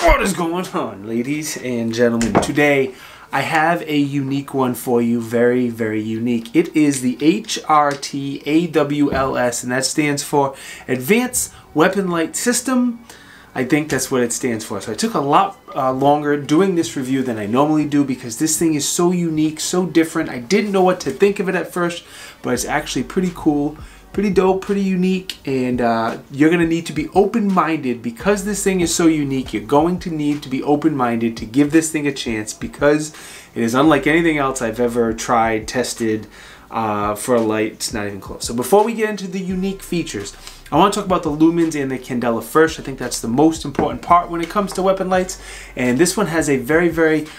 What is going on, ladies and gentlemen? Today I have a unique one for you, very, very unique. It is the HRT AWLS, and that stands for Advanced Weapon Light System. I think that's what it stands for. So I took a lot longer doing this review than I normally do because this thing is so unique, so different. I didn't know what to think of it at first, but it's actually pretty cool, pretty dope, pretty unique, and you're going to need to be open-minded because this thing is so unique. You're going to need to be open-minded to give this thing a chance because it is unlike anything else I've ever tried, tested for a light. It's not even close. So before we get into the unique features, I want to talk about the Lumens and the Candela first. I think that's the most important part when it comes to weapon lights. And this one has a very, the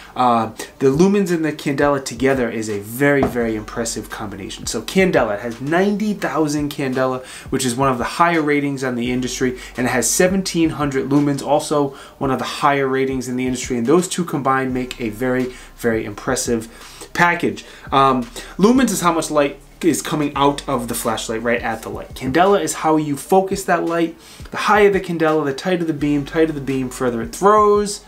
Lumens and the Candela together is a very, very impressive combination. So Candela has 90,000 Candela, which is one of the higher ratings on the industry, and it has 1,700 lumens, also one of the higher ratings in the industry. And those two combined make a very, very impressive package. Lumens is how much light is coming out of the flashlight right at the light. Candela is how you focus that light. The higher the candela, the tighter the beam, further it throws.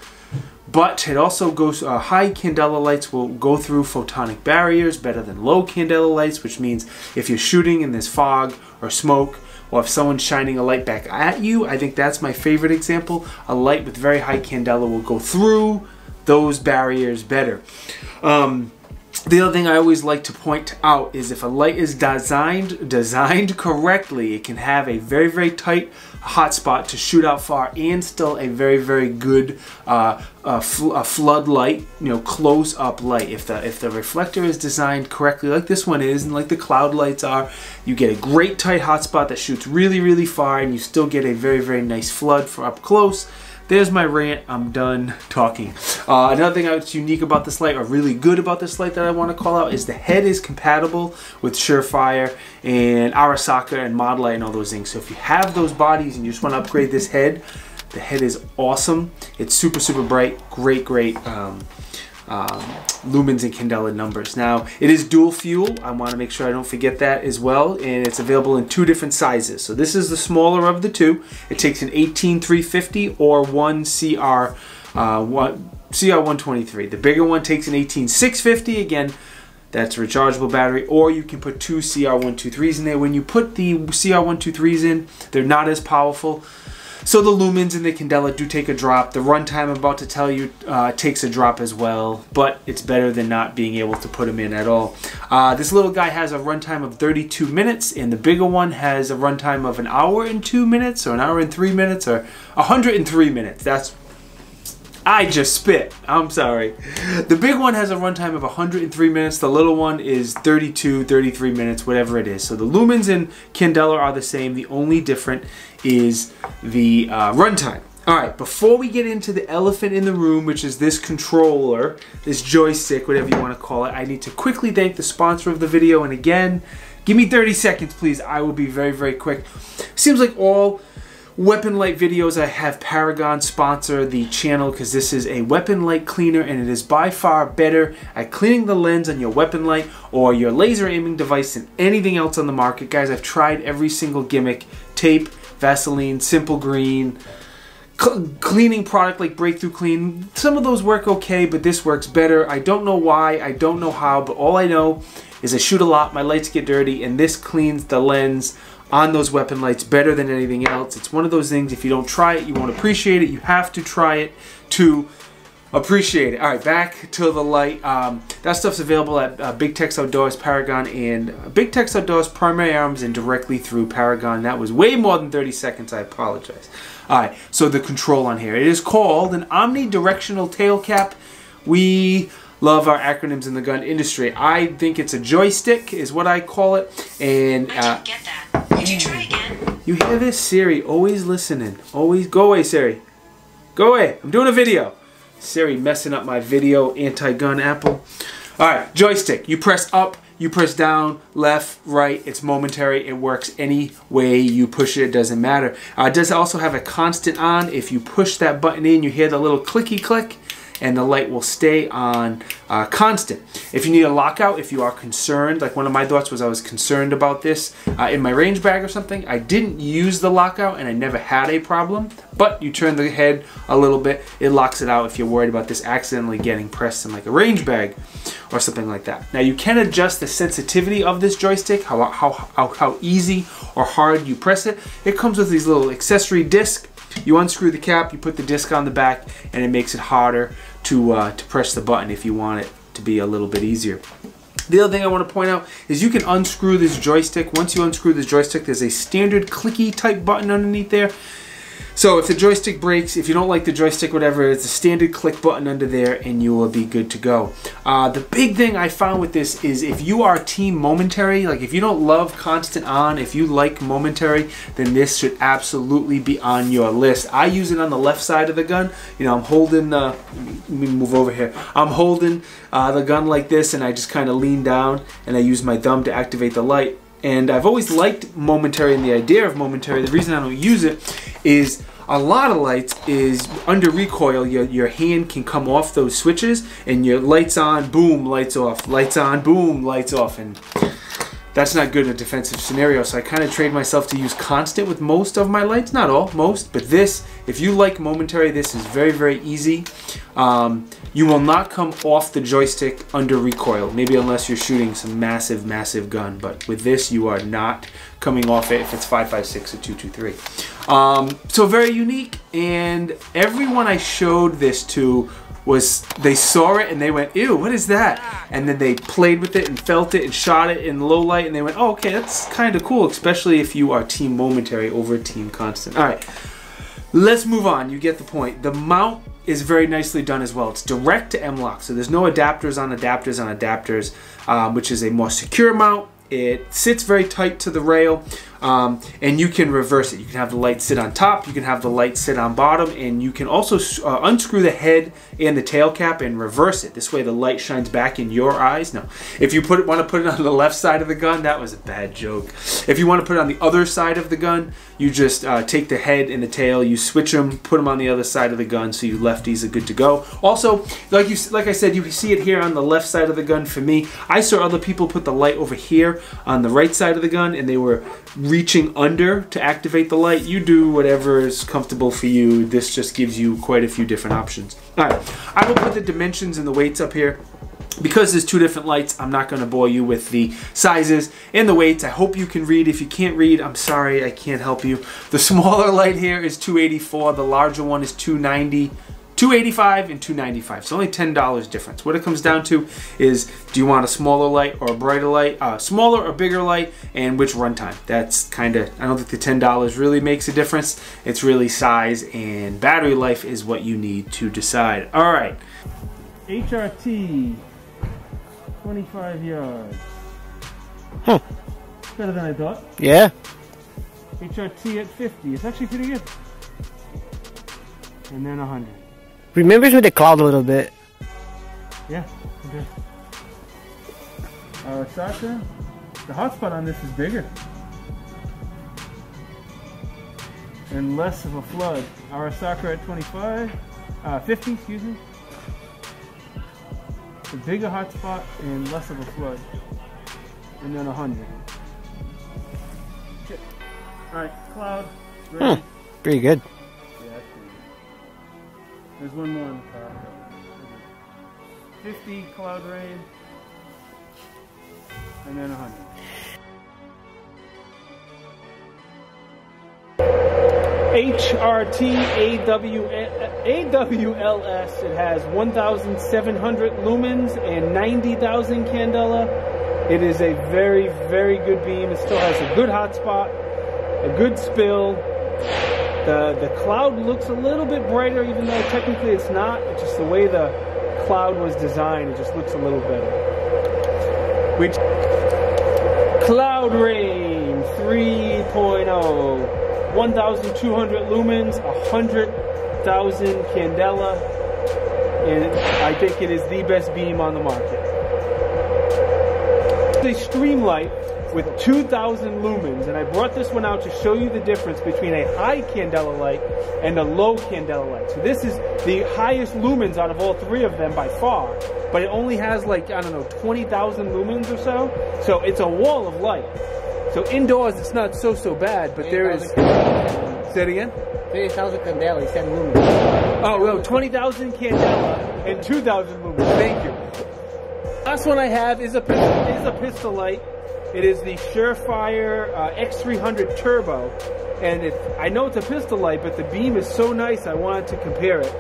But it also goes, high candela lights will go through photonic barriers better than low candela lights, which means if you're shooting and there's fog or smoke, or if someone's shining a light back at you, I think that's my favorite example. A light with very high candela will go through those barriers better. The other thing I always like to point out is if a light is designed correctly, it can have a very, very tight hotspot to shoot out far and still a very, very good floodlight, close-up light. If the reflector is designed correctly, like this one is, and like the cloud lights are, you get a great tight hotspot that shoots really, really far, and you still get a very, very nice flood for up close. There's my rant. I'm done talking. Another thing that's unique about this light, or really good about this light that I want to call out, is the head is compatible with Surefire and Arasaka and Model Light and all those things. So if you have those bodies and you just want to upgrade this head, the head is awesome. It's super, super bright. Great, great lumens and candela numbers. Now, it is dual fuel. I want to make sure I don't forget that as well, and it's available in two different sizes. So this is the smaller of the two. It takes an 18350 or one CR123. The bigger one takes an 18650. Again, that's a rechargeable battery, or you can put two CR123s in there. When you put the CR123s in, they're not as powerful. So the lumens and the candela do take a drop. The runtime I'm about to tell you takes a drop as well, but it's better than not being able to put them in at all. This little guy has a runtime of 32 minutes, and the bigger one has a runtime of 1 hour and 2 minutes, or 1 hour and 3 minutes, or 103 minutes. I just spit. I'm sorry. The big one has a runtime of 103 minutes. The little one is 32, 33 minutes, whatever it is. So the lumens and candela are the same. The only different is the runtime. All right, before we get into the elephant in the room, which is this controller, this joystick, whatever you want to call it, I need to quickly thank the sponsor of the video. And again, give me 30 seconds, please. I will be very, very quick. Seems like all weapon light videos I have Paragon sponsor the channel because this is a weapon light cleaner, and it is by far better at cleaning the lens on your weapon light or your laser aiming device than anything else on the market. Guys, I've tried every single gimmick: tape, Vaseline, Simple Green, cleaning product like Breakthrough Clean. Some of those work okay, but this works better. I don't know why, I don't know how, but all I know is I shoot a lot, my lights get dirty, and this cleans the lens on those weapon lights better than anything else. It's one of those things, if you don't try it, you won't appreciate it. You have to try it to appreciate it. All right, back to the light. That stuff's available at Big Tex Outdoors, Paragon, and Big Tex Outdoors, Primary Arms, and directly through Paragon. That was way more than 30 seconds. I apologize. All right, so the control on here. It is called an omni-directional tail cap. We love our acronyms in the gun industry. I think it's a joystick is what I call it. And I didn't get that. Could you try again? You hear this? Siri, always listening. Always go away, Siri. Go away. I'm doing a video. Siri messing up my video, anti-gun Apple. Alright, joystick. You press up, you press down, left, right. It's momentary. It works any way you push it. It doesn't matter. It does also have a constant on. If you push that button in, you hear the little clicky click. and the light will stay on constant. If you need a lockout, if you are concerned, like one of my thoughts was I was concerned about this in my range bag or something, I didn't use the lockout and I never had a problem, but you turn the head a little bit, it locks it out if you're worried about this accidentally getting pressed in like a range bag or something like that. Now you can adjust the sensitivity of this joystick, how easy or hard you press it. It comes with these little accessory discs. You unscrew the cap, you put the disc on the back, and it makes it harder to press the button if you want it to be a little bit easier. The other thing I want to point out is you can unscrew this joystick. Once you unscrew this joystick, there's a standard clicky type button underneath there. So if the joystick breaks, if you don't like the joystick, whatever, it's a standard click button under there and you will be good to go. The big thing I found with this is if you are team momentary, like if you don't love constant on, if you like momentary, then this should absolutely be on your list. I use it on the left side of the gun. You know, I'm holding the, let me move over here. I'm holding the gun like this and I just kind of lean down and I use my thumb to activate the light. And I've always liked momentary and the idea of momentary. The reason I don't use it is a lot of lights is under recoil, your hand can come off those switches and your lights on, boom, lights off, lights on, boom, lights off, and that's not good in a defensive scenario. So I kind of trade myself to use constant with most of my lights, not all, most, but this, if you like momentary, this is very, very easy. You will not come off the joystick under recoil, maybe unless you're shooting some massive, massive gun, but with this you are not coming off it if it's 5.56 or 2.23. So very unique, and everyone I showed this to was, they saw it and they went, ew, what is that? And then they played with it and felt it and shot it in low light and they went, oh, okay, that's kind of cool, especially if you are team momentary over team constant. All right, let's move on. You get the point. The mount is very nicely done as well. It's direct to M-LOK, so there's no adapters on adapters on adapters, which is a more secure mount. It sits very tight to the rail, and you can reverse it. You can have the light sit on top, you can have the light sit on bottom, and you can also unscrew the head and the tail cap and reverse it. This way the light shines back in your eyes. Now, if you want to put it on the left side of the gun, that was a bad joke. If you want to put it on the other side of the gun, you just take the head and the tail, you switch them, put them on the other side of the gun, so you lefties are good to go. Also, like I said, you can see it here on the left side of the gun for me. I saw other people put the light over here on the right side of the gun and they were reaching under to activate the light. You do whatever is comfortable for you. This just gives you quite a few different options. Alright, I will put the dimensions and the weights up here. Because there's two different lights, I'm not going to bore you with the sizes and the weights. I hope you can read. If you can't read, I'm sorry, I can't help you. The smaller light here is $284. The larger one is $290. $285 and $295, so only $10 difference. What it comes down to is, do you want a smaller light or a brighter light, smaller or bigger light, and which runtime? That's kind of, I don't think the $10 really makes a difference. It's really size and battery life is what you need to decide. All right, HRT, 25 yards. Huh. Better than I thought. Yeah. HRT at 50, it's actually pretty good. And then 100. Remembers with the cloud a little bit. Yeah, okay. Sasha, the hotspot on this is bigger. And less of a flood. Arasaka at 25, 50, excuse me. A bigger hotspot and less of a flood. And then 100. Okay. Alright, cloud, ready. Pretty good. There's one more in the car. 50 cloud rain, and then 100. HRT AWLS. It has 1,700 lumens and 90,000 candela. It is a very, very good beam. It still has a good hotspot, a good spill. The cloud looks a little bit brighter, even though technically it's not. It's just the way the cloud was designed, it just looks a little better. Which, cloud rain 3.0, 1,200 lumens, 100,000 candela, and I think it is the best beam on the market. It's a stream light, with 2,000 lumens, and I brought this one out to show you the difference between a high Candela light and a low Candela light. So this is the highest lumens out of all three of them by far, but it only has like, I don't know, 20,000 lumens or so. So it's a wall of light. So indoors it's not so bad, but there is... Say it again? 30,000 Candela, he said lumens. Oh, no, 20,000 Candela and 2,000 lumens. Thank you. Last one I have is a pistol light. It is the Surefire X300 Turbo, and I know it's a pistol light, but the beam is so nice I wanted to compare it.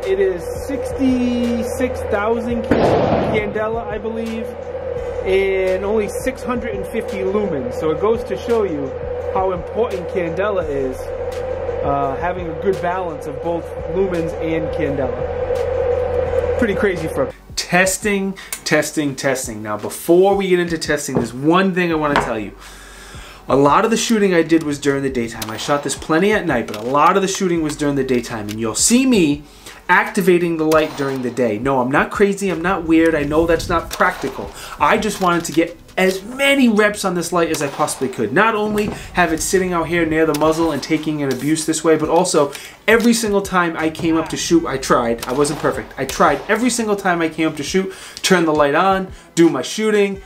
It is 66,000 Candela, I believe, and only 650 lumens. So it goes to show you how important Candela is, having a good balance of both lumens and Candela. Pretty crazy for testing. Now, before we get into testing, there's one thing I want to tell you. A lot of the shooting I did was during the daytime. I shot this plenty at night, but a lot of the shooting was during the daytime, and you'll see me activating the light during the day. No, I'm not crazy, I'm not weird, I know that's not practical. I just wanted to get as many reps on this light as I possibly could. Not only have it sitting out here near the muzzle and taking an abuse this way, but also every single time I came up to shoot, I tried. I wasn't perfect. I tried every single time I came up to shoot, turn the light on, do my shooting.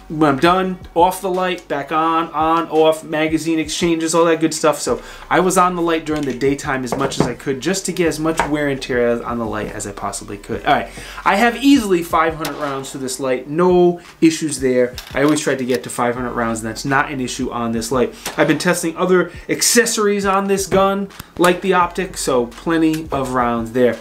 When I'm done, off the light, back on, off, magazine exchanges, all that good stuff. So I was on the light during the daytime as much as I could, just to get as much wear and tear on the light as I possibly could. Alright, I have easily 500 rounds to this light, no issues there. I always tried to get to 500 rounds, and that's not an issue on this light. I've been testing other accessories on this gun, like the optic, so plenty of rounds there.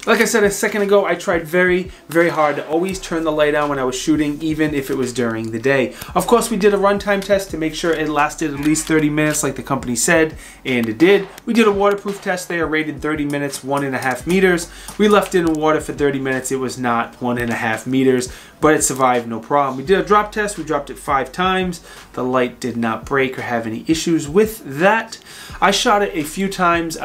Like I said a second ago, I tried very hard to always turn the light on when I was shooting, even if it was during the day. Of course, we did a runtime test to make sure it lasted at least 30 minutes like the company said, and it did. We did a waterproof test there, rated 30 minutes, 1.5 meters. We left it in water for 30 minutes. It was not 1.5 meters, but it survived no problem. We did a drop test. We dropped it 5 times. The light did not break or have any issues with that. I shot it a few times.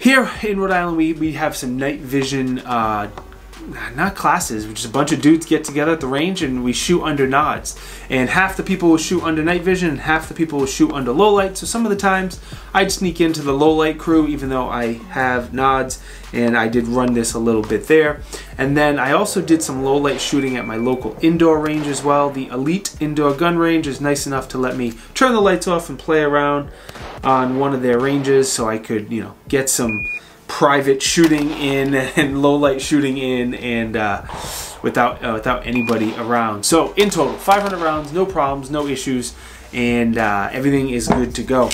Here in Rhode Island, we have some night vision, not classes, which is a bunch of dudes get together at the range and we shoot under nods. And half the people will shoot under night vision and half the people will shoot under low light. So some of the times I'd sneak into the low light crew, even though I have nods, and I did run this a little bit there. And then I also did some low light shooting at my local indoor range as well. The Elite Indoor Gun Range is nice enough to let me turn the lights off and play around on one of their ranges, so I could, you know, get some private shooting in and low light shooting in, and without anybody around. So in total, 500 rounds, no problems, no issues, and everything is good to go.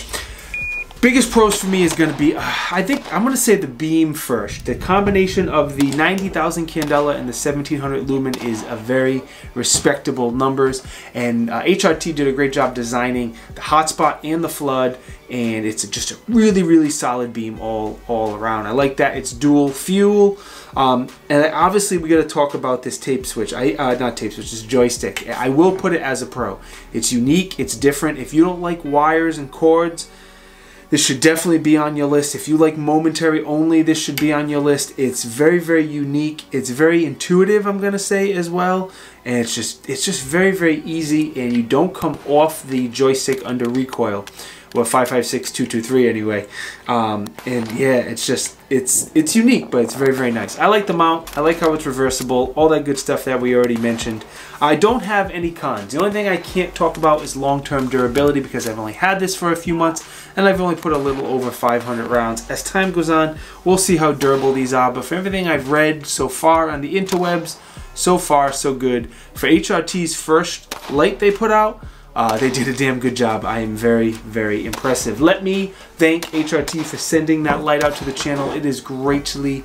Biggest pros for me is going to be, I think I'm going to say the beam first. The combination of the 90,000 Candela and the 1700 lumen is a very respectable numbers, and HRT did a great job designing the hotspot and the flood, and it's just a really solid beam all around. I like that it's dual fuel, and obviously we got to talk about this tape switch. Not tape switch, it's joystick. I will put it as a pro. It's unique, it's different. If you don't like wires and cords, this should definitely be on your list. If you like momentary only, this should be on your list. It's very unique. It's very intuitive, I'm gonna say, as well. And it's just very easy, and you don't come off the joystick under recoil. Well, 556 223 anyway. And yeah, it's unique, but it's very nice. I like the mount. I like how it's reversible. All that good stuff that we already mentioned. I don't have any cons. The only thing I can't talk about is long-term durability, because I've only had this for a few months and I've only put a little over 500 rounds. As time goes on, we'll see how durable these are. But for everything I've read so far on the interwebs, so far so good. For HRT's first light they put out, they did a damn good job. I am very impressive. Let me thank HRT for sending that light out to the channel. It is greatly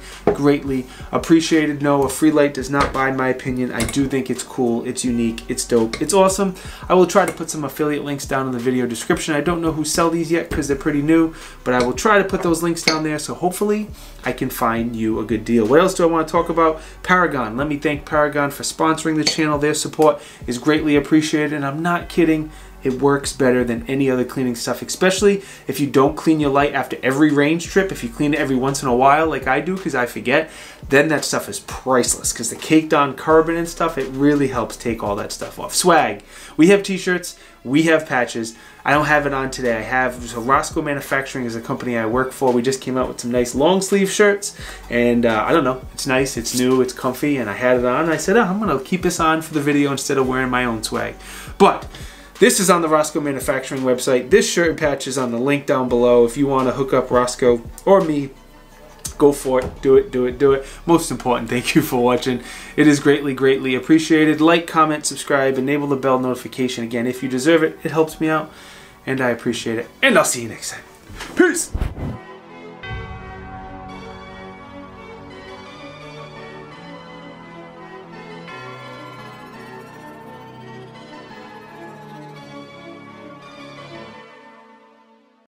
appreciated. No, a free light does not buy my opinion. I do think it's cool, it's unique, it's dope, it's awesome. I will try to put some affiliate links down in the video description. I don't know who sell these yet because they're pretty new, but I will try to put those links down there, so hopefully I can find you a good deal. What else do I want to talk about? Paragon. Let me thank Paragon for sponsoring the channel. Their support is greatly appreciated, and I'm not kidding. It works better than any other cleaning stuff, especially if you don't clean your light after every range trip. If you clean it every once in a while like I do because I forget, then that stuff is priceless because the caked on carbon and stuff, it really helps take all that stuff off. Swag. We have t-shirts. We have patches. I don't have it on today. I have, so Roscoe Manufacturing is a company I work for. We just came out with some nice long sleeve shirts, and I don't know, it's nice, it's new, it's comfy, and I had it on. And I said, oh, I'm gonna keep this on for the video instead of wearing my own swag. But this is on the Roscoe Manufacturing website. This shirt and patch is on the link down below. If you want to hook up Roscoe or me, go for it. Do it, do it, do it. Most important, thank you for watching. It is greatly, greatly appreciated. Like, comment, subscribe, enable the bell notification. Again, if you deserve it, it helps me out, and I appreciate it. And I'll see you next time. Peace!